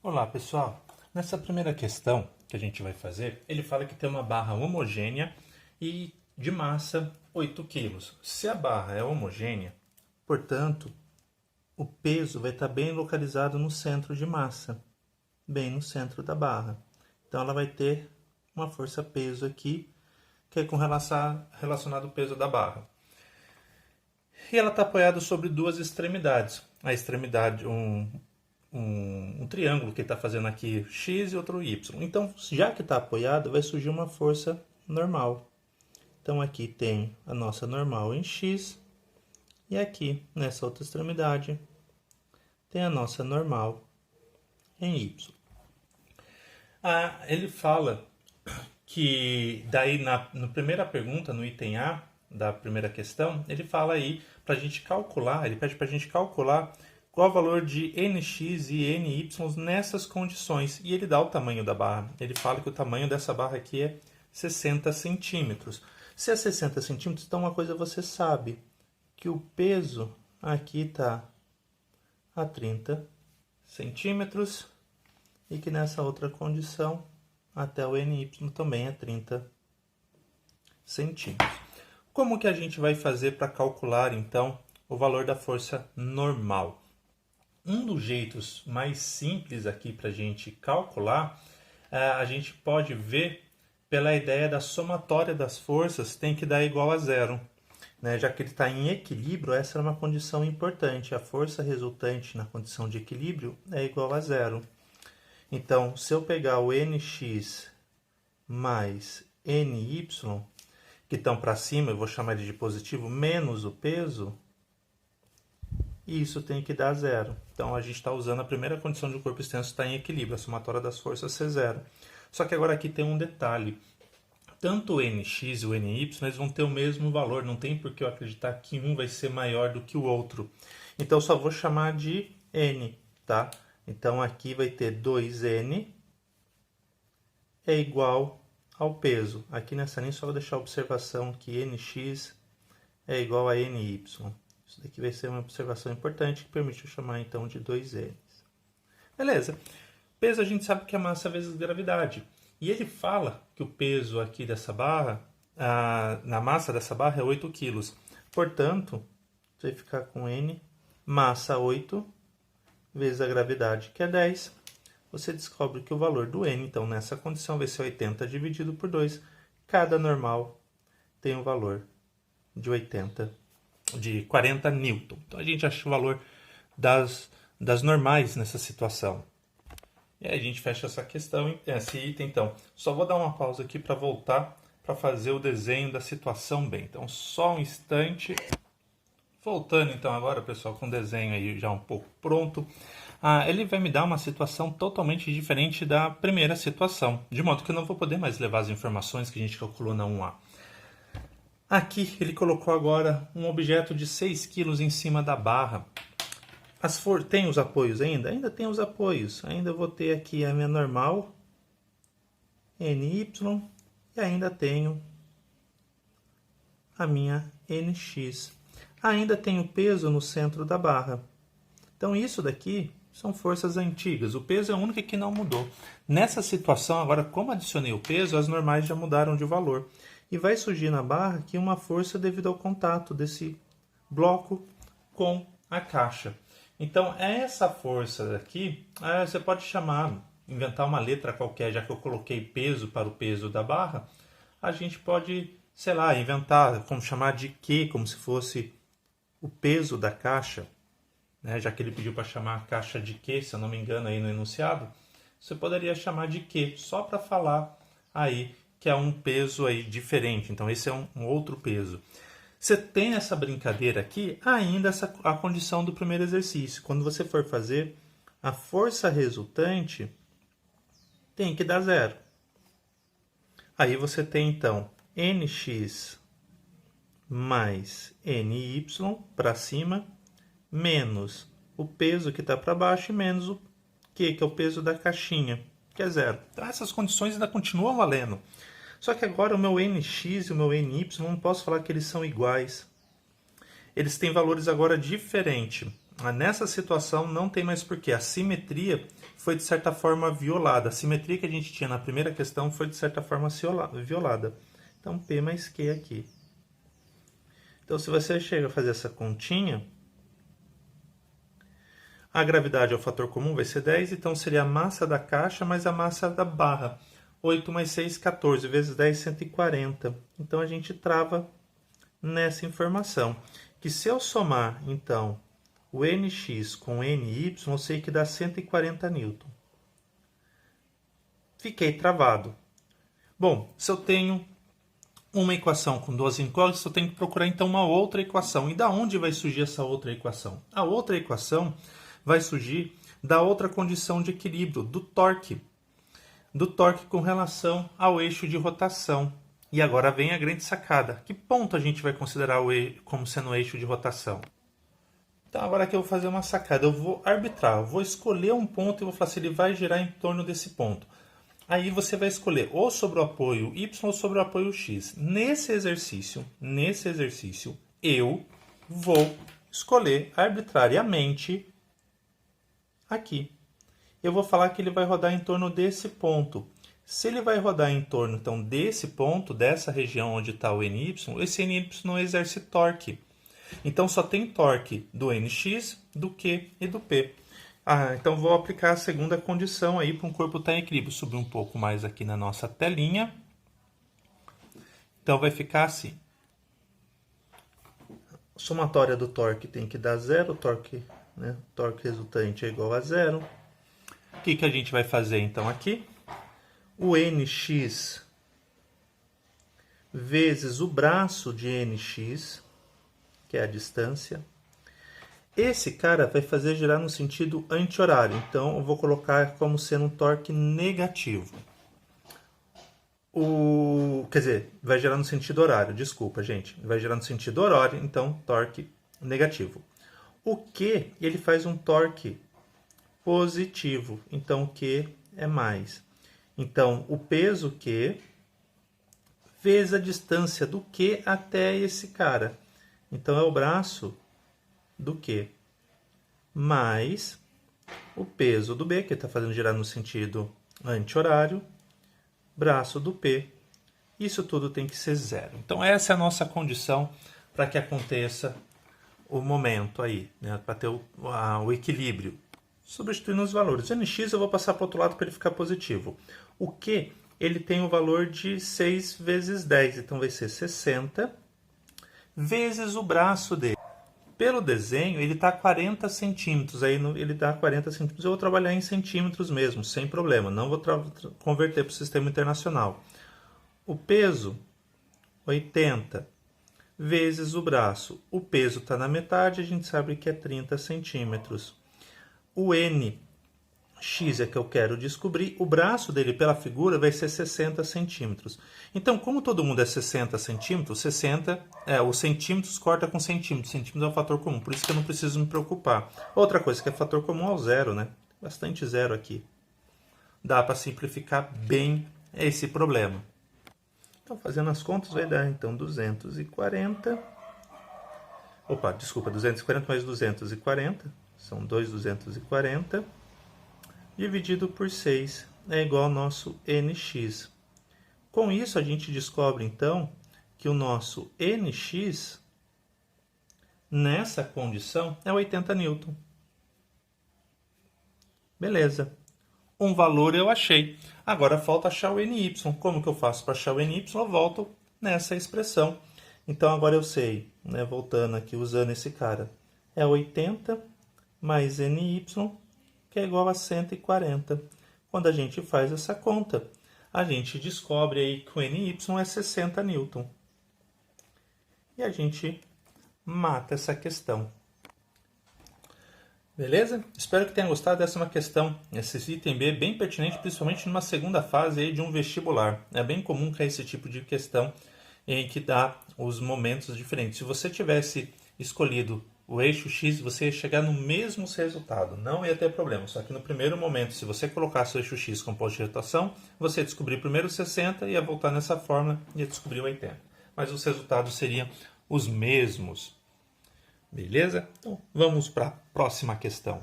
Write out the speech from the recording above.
Olá pessoal, nessa primeira questão que a gente vai fazer, ele fala que tem uma barra homogênea e de massa 8 quilos. Se a barra é homogênea, portanto, o peso vai estar bem localizado no centro de massa, bem no centro da barra. Então ela vai ter uma força-peso aqui, que é com relacionado ao peso da barra. E ela está apoiada sobre duas extremidades. A extremidade, um triângulo que está fazendo aqui X e outro Y. Então, já que está apoiado, vai surgir uma força normal. Então, aqui tem a nossa normal em X. E aqui, nessa outra extremidade, tem a nossa normal em Y. Ele fala que, daí, na primeira pergunta, no item A da primeira questão, ele fala aí para a gente calcular, ele pede para a gente calcular qual o valor de nx e ny nessas condições. E ele dá o tamanho da barra. Ele fala que o tamanho dessa barra aqui é 60 centímetros. Se é 60 centímetros, então uma coisa você sabe, que o peso aqui está a 30 centímetros e que nessa outra condição até o ny também é 30 centímetros. Como que a gente vai fazer para calcular, então, o valor da força normal? Um dos jeitos mais simples aqui para a gente calcular, a gente pode ver pela ideia da somatória das forças tem que dar igual a zero. Né? Já que ele está em equilíbrio, essa é uma condição importante. A força resultante na condição de equilíbrio é igual a zero. Então, se eu pegar o nx mais ny, que estão para cima, eu vou chamar ele de positivo, menos o peso, e isso tem que dar zero. Então, a gente está usando a primeira condição de um corpo extenso estar em equilíbrio, a somatória das forças ser zero. Só que agora aqui tem um detalhe. Tanto o nx e o ny eles vão ter o mesmo valor, não tem por que eu acreditar que um vai ser maior do que o outro. Então, eu só vou chamar de n, tá? Então, aqui vai ter 2n é igual ao peso. Aqui nessa linha só vou deixar a observação que nx é igual a ny. Isso daqui vai ser uma observação importante que permite eu chamar então de 2n. Beleza. Peso a gente sabe que é massa vezes gravidade. E ele fala que o peso aqui dessa barra, na massa dessa barra é 8 kg. Portanto, você vai ficar com n, massa 8, vezes a gravidade, que é 10. Você descobre que o valor do n, então, nessa condição, vai ser 80 dividido por 2. Cada normal tem um valor de 40 newton. Então, a gente acha o valor das normais nessa situação. E aí a gente fecha essa questão, esse item, então. Só vou dar uma pausa aqui para voltar para fazer o desenho da situação bem. Então, só um instante. Voltando, então, agora, pessoal, com o desenho aí já um pouco pronto. Ele vai me dar uma situação totalmente diferente da primeira situação. De modo que eu não vou poder mais levar as informações que a gente calculou na 1A. Aqui, ele colocou agora um objeto de 6 kg em cima da barra. Tem os apoios ainda? Ainda tem os apoios. Ainda vou ter aqui a minha normal, ny, e ainda tenho a minha nx. Ainda tenho peso no centro da barra. Então, isso daqui são forças antigas. O peso é o único que não mudou. Nessa situação, agora, como adicionei o peso, as normais já mudaram de valor. E vai surgir na barra aqui uma força devido ao contato desse bloco com a caixa. Então, essa força daqui, você pode inventar uma letra qualquer, já que eu coloquei peso para o peso da barra, a gente pode, sei lá, inventar, como chamar de Q, como se fosse o peso da caixa, né? Já que ele pediu para chamar a caixa de Q, se eu não me engano, aí no enunciado, você poderia chamar de Q, só para falar aí que é um peso aí diferente. Então, esse é um outro peso. Você tem essa brincadeira aqui, ainda a condição do primeiro exercício. Quando você for fazer, a força resultante tem que dar zero. Aí você tem, então, nx mais ny para cima, menos o peso que está para baixo e menos o q, que é o peso da caixinha, que é zero. Então, essas condições ainda continuam valendo. Só que agora o meu nx e o meu ny, não posso falar que eles são iguais. Eles têm valores agora diferentes. Nessa situação não tem mais porquê. A simetria foi de certa forma violada. A simetria que a gente tinha na primeira questão foi de certa forma violada. Então, P mais Q aqui. Então, se você chega a fazer essa continha, a gravidade é o fator comum, vai ser 10, então seria a massa da caixa mais a massa da barra. 8 mais 6, 14, vezes 10, 140. Então, a gente trava nessa informação. Que se eu somar, então, o NX com NY, eu sei que dá 140 N. Fiquei travado. Bom, se eu tenho uma equação com duas incógnitas, eu tenho que procurar, então, uma outra equação. E da onde vai surgir essa outra equação? A outra equação vai surgir da outra condição de equilíbrio, do torque. Do torque com relação ao eixo de rotação. E agora vem a grande sacada. Que ponto a gente vai considerar como sendo o eixo de rotação? Então, agora que eu vou fazer uma sacada, eu vou arbitrar, eu vou escolher um ponto e vou falar se ele vai girar em torno desse ponto. Aí você vai escolher ou sobre o apoio Y ou sobre o apoio X. Nesse exercício, eu vou escolher arbitrariamente aqui. Eu vou falar que ele vai rodar em torno desse ponto. Se ele vai rodar em torno, então, desse ponto, dessa região onde está o NY, esse NY não exerce torque. Então, só tem torque do NX, do Q e do P. Então, vou aplicar a segunda condição aí para um corpo estar em equilíbrio. Subir um pouco mais aqui na nossa telinha. Então, vai ficar assim. A somatória do torque tem que dar zero. O torque resultante é igual a zero. O que a gente vai fazer, então, aqui? O NX vezes o braço de NX, que é a distância. Esse cara vai fazer girar no sentido anti-horário. Então, eu vou colocar como sendo um torque negativo. Quer dizer, vai girar no sentido horário. Desculpa, gente. Vai girar no sentido horário, então, torque negativo. O Q, ele faz um torque positivo. Então, o Q é mais. Então, o peso Q vezes a distância do Q até esse cara. Então, é o braço do Q mais o peso do B, que está fazendo girar no sentido anti-horário, braço do P. Isso tudo tem que ser zero. Então, essa é a nossa condição para que aconteça o momento aí, né? Para ter o equilíbrio. Substituindo os valores. O NX eu vou passar para o outro lado para ele ficar positivo. O Q, ele tem o valor de 6 vezes 10, então vai ser 60 vezes o braço dele. Pelo desenho, ele está a 40 centímetros, aí ele dá 40 centímetros, eu vou trabalhar em centímetros mesmo, sem problema, não vou converter para o sistema internacional. O peso, 80 vezes o braço. O peso está na metade, a gente sabe que é 30 centímetros. O NX é que eu quero descobrir, o braço dele pela figura vai ser 60 centímetros. Então, como todo mundo é 60 centímetros, os centímetros corta com centímetros. Centímetros é um fator comum, por isso que eu não preciso me preocupar. Outra coisa que é fator comum é o zero, né? Bastante zero aqui. Dá para simplificar bem esse problema. Então, fazendo as contas, vai dar, então, 240. Opa, desculpa, 240 mais 240. São 240. Dividido por 6 é igual ao nosso NX. Com isso, a gente descobre, então, que o nosso NX, nessa condição, é 80 N. Beleza. Um valor eu achei. Agora falta achar o NY. Como que eu faço para achar o NY? Eu volto nessa expressão. Então, agora eu sei, né, voltando aqui, usando esse cara, é 80 mais NY, que é igual a 140. Quando a gente faz essa conta, a gente descobre aí que o NY é 60 N. E a gente mata essa questão. Beleza? Espero que tenha gostado dessa uma questão. Esse item B é bem pertinente, principalmente numa segunda fase aí de um vestibular. É bem comum que é esse tipo de questão em que dá os momentos diferentes. Se você tivesse escolhido o eixo X, você ia chegar no mesmo resultado, não ia ter problema. Só que no primeiro momento, se você colocasse o eixo X como posto de rotação, você ia descobrir primeiro 60, ia voltar nessa fórmula e ia descobrir 80. Mas os resultados seriam os mesmos. Beleza? Então, vamos para a próxima questão.